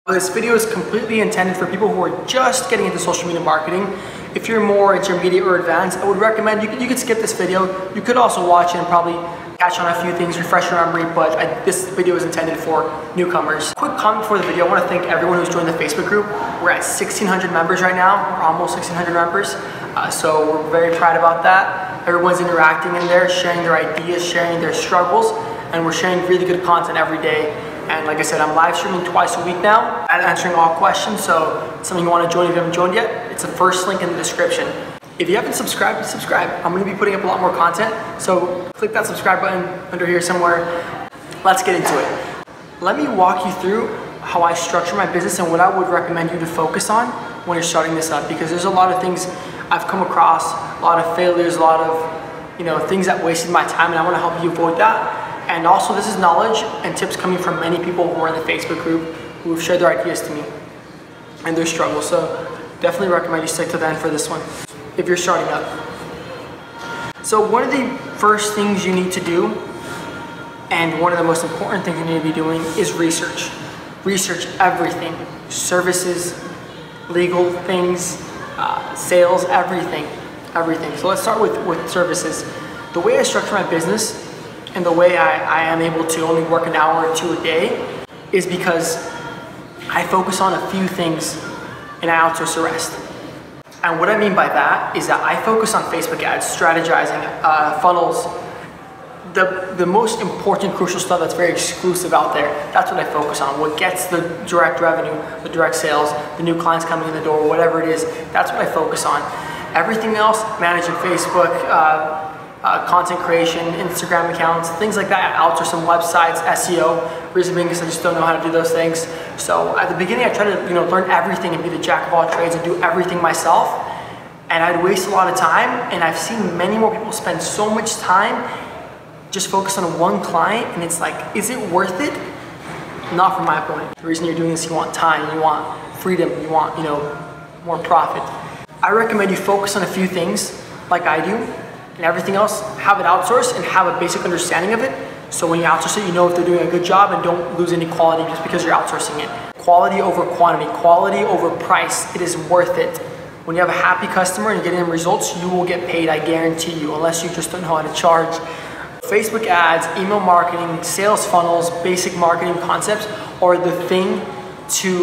This video is completely intended for people who are just getting into social media marketing. If you're more intermediate or advanced, I would recommend you could skip this video. You could also watch it and probably catch on a few things, refresh your memory, but this video is intended for newcomers. Quick comment before the video. I want to thank everyone who's joined the Facebook group. We're at 1,600 members right now. We're almost 1,600 members. So we're very proud about that. Everyone's interacting in there, sharing their ideas, sharing their struggles, and we're sharing really good content every day. And like I said, I'm live streaming twice a week now and answering all questions. So it's something you want to join if you haven't joined yet. It's the first link in the description. If you haven't subscribed, subscribe. I'm going to be putting up a lot more content. So click that subscribe button under here somewhere. Let's get into it. Let me walk you through how I structure my business and what I would recommend you to focus on when you're starting this up, because there's a lot of things I've come across, a lot of failures, a lot of things that wasted my time, and I want to help you avoid that. And also, this is knowledge and tips coming from many people who are in the Facebook group who have shared their ideas to me and their struggles. So definitely recommend you stick to the end for this one if you're starting up. So one of the first things you need to do, and one of the most important things you need to be doing, is research. Research everything. Services, legal things, sales, everything. So let's start with services. The way I structure my business and the way I am able to only work an hour or two a day is because I focus on a few things and I outsource the rest. And what I mean by that is that I focus on Facebook ads, strategizing, funnels, the most important, crucial stuff that's very exclusive out there. That's what I focus on. What gets the direct revenue, the direct sales, the new clients coming in the door, whatever it is, that's what I focus on. Everything else, managing Facebook, content creation, Instagram accounts, things like that. I outsource some websites, SEO, reason being because I just don't know how to do those things. So at the beginning, I try to learn everything and be the jack of all trades and do everything myself. And I'd waste a lot of time. And I've seen many more people spend so much time just focused on one client, and it's like, is it worth it? Not from my point. The reason you're doing this, you want time, you want freedom, you want more profit. I recommend you focus on a few things like I do. And everything else, have it outsourced and have a basic understanding of it. So when you outsource it, you know if they're doing a good job and don't lose any quality just because you're outsourcing it. Quality over quantity, quality over price. It is worth it. When you have a happy customer and you're getting them results, you will get paid, I guarantee you, unless you just don't know how to charge. Facebook ads, email marketing, sales funnels, basic marketing concepts are the thing to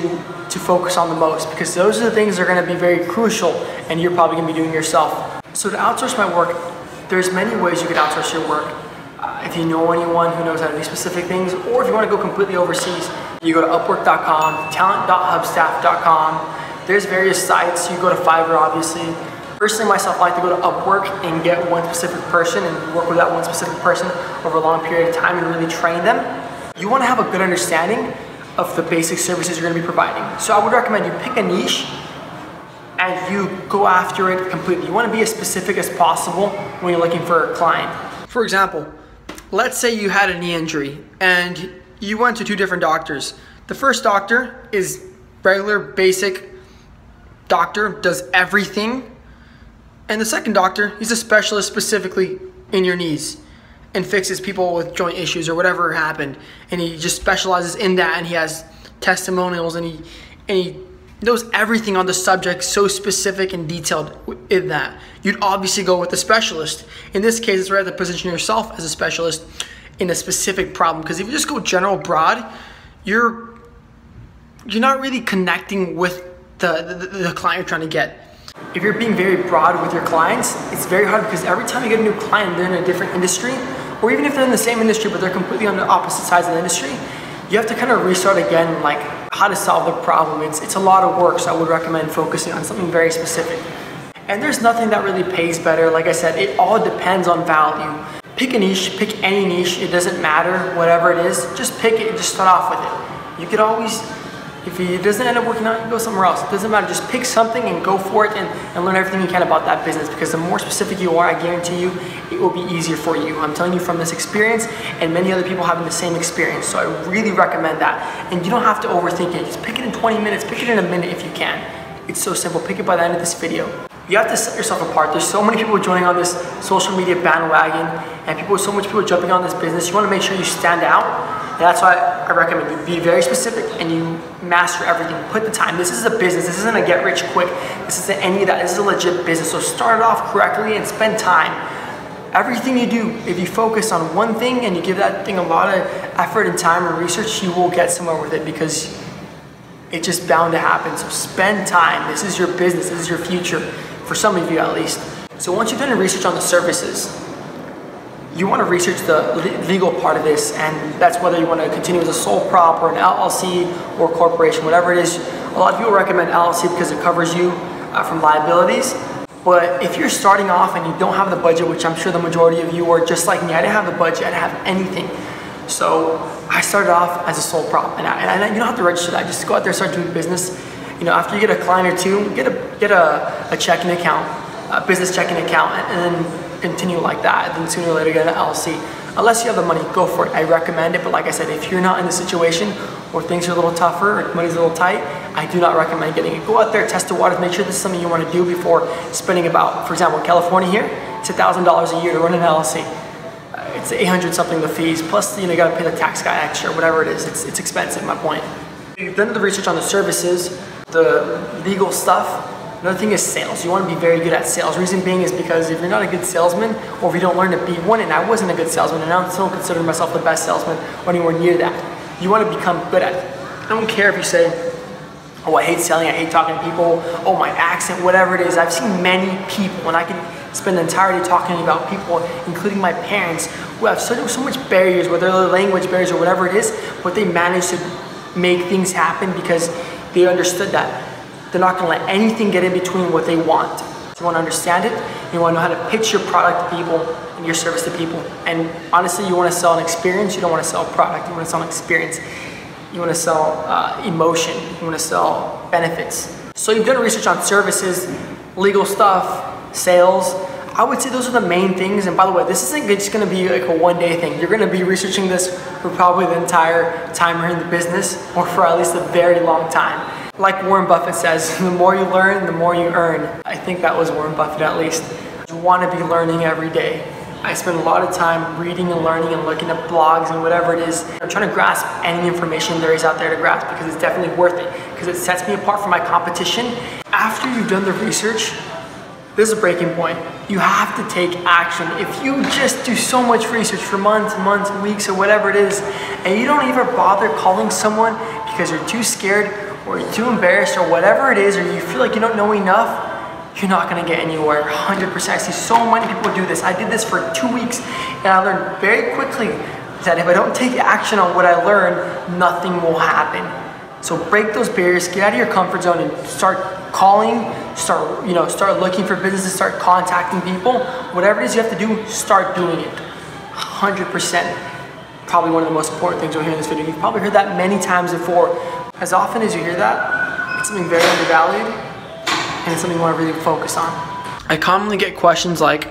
focus on the most, because those are the things that are going to be very crucial and you're probably going to be doing yourself. So to outsource my work, there's many ways you could outsource your work. If you know anyone who knows how to do specific things, or if you want to go completely overseas, you go to upwork.com, talent.hubstaff.com. There's various sites. You go to Fiverr, obviously. Personally, myself, I like to go to Upwork and get one specific person and work with that one specific person over a long period of time and really train them. You want to have a good understanding of the basic services you're going to be providing. So I would recommend you pick a niche and you go after it completely. You want to be as specific as possible when you're looking for a client. For example, let's say you had a knee injury and you went to two different doctors. The first doctor is regular, basic doctor, does everything. And the second doctor, he's a specialist specifically in your knees and fixes people with joint issues or whatever happened. And he just specializes in that, and he has testimonials, and he knows everything on the subject, so specific and detailed in that. You'd obviously go with the specialist. In this case, it's rather to position yourself as a specialist in a specific problem, because if you just go general broad, you're not really connecting with the client you're trying to get. If you're being very broad with your clients, it's very hard, because every time you get a new client, they're in a different industry, or even if they're in the same industry but they're completely on the opposite sides of the industry, you have to kind of restart again, like how to solve the problem. It's a lot of work, so I would recommend focusing on something very specific. And there's nothing that really pays better. Like I said, it all depends on value. Pick a niche, pick any niche, it doesn't matter, whatever it is, just pick it and just start off with it. You could always, if it doesn't end up working out, you go somewhere else. It doesn't matter, just pick something and go for it and learn everything you can about that business, because the more specific you are, I guarantee you, it will be easier for you. I'm telling you from this experience and many other people having the same experience, so I really recommend that. And you don't have to overthink it, just pick it in 20 minutes, pick it in a minute if you can. It's so simple, pick it by the end of this video. You have to set yourself apart. There's so many people joining on this social media bandwagon and so much people jumping on this business. You want to make sure you stand out That's why I recommend you be very specific and you master everything. Put the time. This is a business. This isn't a get rich quick. This isn't any of that. This is a legit business. So start it off correctly and spend time. Everything you do, if you focus on one thing and you give that thing a lot of effort and time and research, you will get somewhere with it because it's just bound to happen. So spend time. This is your business. This is your future, for some of you at least. So once you've done your research on the services, you want to research the legal part of this, and that's whether you want to continue as a sole prop or an LLC or corporation, whatever it is. A lot of people recommend LLC because it covers you from liabilities. But if you're starting off and you don't have the budget, which I'm sure the majority of you are just like me, I didn't have the budget, I didn't have anything. So I started off as a sole prop, and you don't have to register that. Just go out there, start doing business. You know, after you get a client or two, get a checking account, a business checking account, and then continue like that. And then sooner or later get an LLC. Unless you have the money, go for it. I recommend it, but like I said, if you're not in the situation or things are a little tougher or money's a little tight, I do not recommend getting it. Go out there, test the waters, make sure this is something you want to do before spending about, for example, in California here, it's $1,000 a year to run an LLC. It's 800 something the fees, plus you gotta pay the tax guy extra, whatever it is, it's expensive, my point. You've done the research on the services, the legal stuff. Another thing is sales. You want to be very good at sales. Reason being is because if you're not a good salesman, or if you don't learn to be one, and I wasn't a good salesman, and I still consider myself the best salesman or anywhere near that, you want to become good at it. I don't care if you say, oh, I hate selling, I hate talking to people, oh, my accent, whatever it is. I've seen many people, and I can spend the entire day talking about people, including my parents, who have so much barriers, whether they're language barriers or whatever it is, but they manage to make things happen because they understood that they're not going to let anything get in between what they want. You want to understand it, you want to know how to pitch your product to people and your service to people. And honestly, you want to sell an experience, you don't want to sell a product, you want to sell an experience. You want to sell emotion, you want to sell benefits. So you've done research on services, legal stuff, sales. I would say those are the main things. And by the way, this isn't just going to be like a one-day thing. You're going to be researching this for probably the entire time you're in the business, or for at least a very long time. Like Warren Buffett says, the more you learn, the more you earn. I think that was Warren Buffett at least. You want to be learning every day. I spend a lot of time reading and learning and looking at blogs and whatever it is. I'm trying to grasp any information there is out there to grasp because it's definitely worth it, because it sets me apart from my competition. After you've done the research, this is a breaking point. You have to take action. If you just do so much research for months and months and weeks or whatever it is, and you don't even bother calling someone because you're too scared or you're too embarrassed or whatever it is, or you feel like you don't know enough, you're not gonna get anywhere, 100%. I see so many people do this. I did this for 2 weeks and I learned very quickly that if I don't take action on what I learned, nothing will happen. So break those barriers, get out of your comfort zone and start calling, start looking for businesses, start contacting people. Whatever it is you have to do, start doing it. 100%. Probably one of the most important things you'll hear in this video. You've probably heard that many times before. As often as you hear that, it's something very undervalued and it's something you want to really focus on. I commonly get questions like,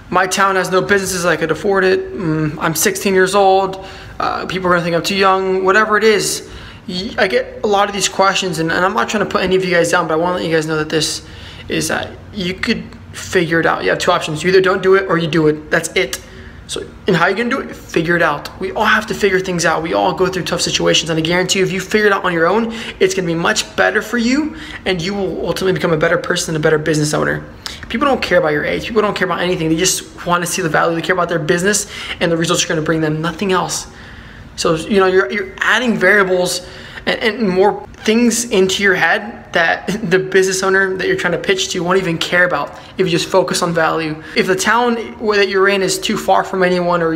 my town has no businesses, I could afford it, I'm 16 years old, people are gonna think I'm too young, whatever it is. I get a lot of these questions, and I'm not trying to put any of you guys down, but I want to let you guys know that this is that you could figure it out. You have two options. You either don't do it or you do it. That's it. So, and how are you going to do it? Figure it out. We all have to figure things out. We all go through tough situations, and I guarantee you, if you figure it out on your own, it's going to be much better for you, and you will ultimately become a better person and a better business owner. People don't care about your age. People don't care about anything. They just want to see the value. They care about their business and the results you're going to bring them, nothing else. So, you know, you're adding variables and more things into your head that the business owner that you're trying to pitch to won't even care about if you just focus on value. If the town that you're in is too far from anyone or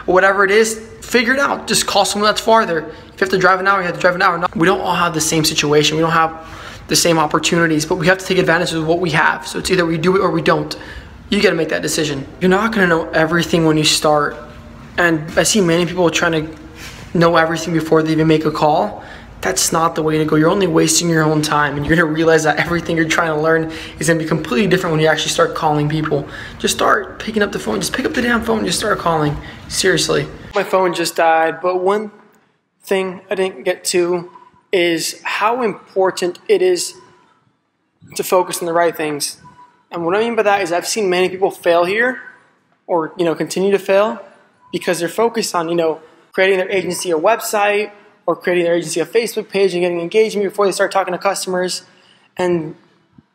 whatever it is, figure it out. Just call someone that's farther. If you have to drive an hour, you have to drive an hour. No, we don't all have the same situation. We don't have the same opportunities, but we have to take advantage of what we have. So it's either we do it or we don't. You got to make that decision. You're not going to know everything when you start. And I see many people trying to know everything before they even make a call. That's not the way to go. You're only wasting your own time, and you're gonna realize that everything you're trying to learn is gonna be completely different when you actually start calling people. Just start picking up the phone. Just pick up the damn phone and just start calling. Seriously. My phone just died, but one thing I didn't get to is how important it is to focus on the right things. And what I mean by that is I've seen many people fail here or, continue to fail because they're focused on, creating their agency a website or creating their agency a Facebook page and getting engagement before they start talking to customers. And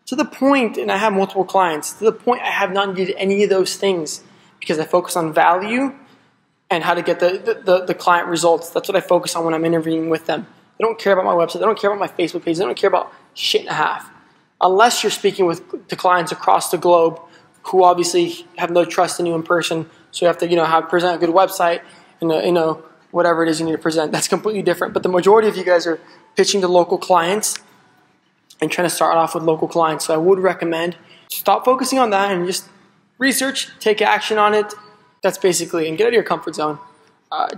to the point, and I have multiple clients, to the point I have not needed any of those things because I focus on value and how to get the client results. That's what I focus on when I'm interviewing with them. They don't care about my website. They don't care about my Facebook page. They don't care about shit and a half. Unless you're speaking to clients across the globe who obviously have no trust in you in person. So you have to, present a good website and, whatever it is you need to present. That's completely different. But the majority of you guys are pitching to local clients and trying to start off with local clients. So I would recommend stop focusing on that and just research, take action on it. That's basically, and get out of your comfort zone.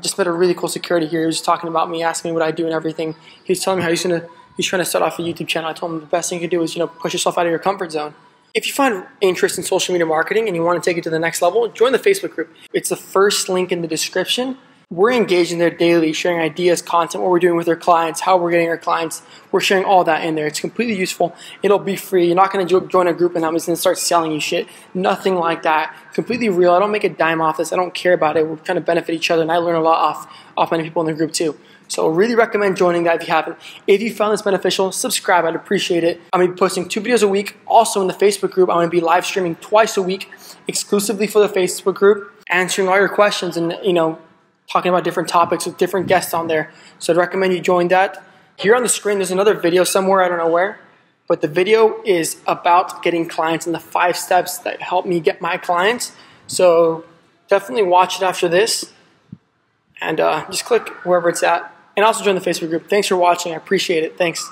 Just met a really cool security here. He was talking about me, asking me what I do and everything. He was telling me how he's trying to start off a YouTube channel. I told him the best thing you can do is, push yourself out of your comfort zone. If you find interest in social media marketing and you want to take it to the next level, join the Facebook group. It's the first link in the description. We're engaging there daily, sharing ideas, content, what we're doing with our clients, how we're getting our clients. We're sharing all that in there. It's completely useful. It'll be free. You're not going to join a group and I'm just going to start selling you shit. Nothing like that. Completely real. I don't make a dime off this. I don't care about it. We're trying to benefit each other, and I learn a lot off many people in the group too. So I really recommend joining that if you haven't. If you found this beneficial, subscribe. I'd appreciate it. I'm going to be posting 2 videos a week. Also in the Facebook group, I'm going to be live streaming twice a week exclusively for the Facebook group, answering all your questions and, talking about different topics with different guests on there. So I'd recommend you join that. Here on the screen, there's another video somewhere, I don't know where, but the video is about getting clients and the 5 steps that help me get my clients. So definitely watch it after this and just click wherever it's at. And also join the Facebook group. Thanks for watching. I appreciate it. Thanks.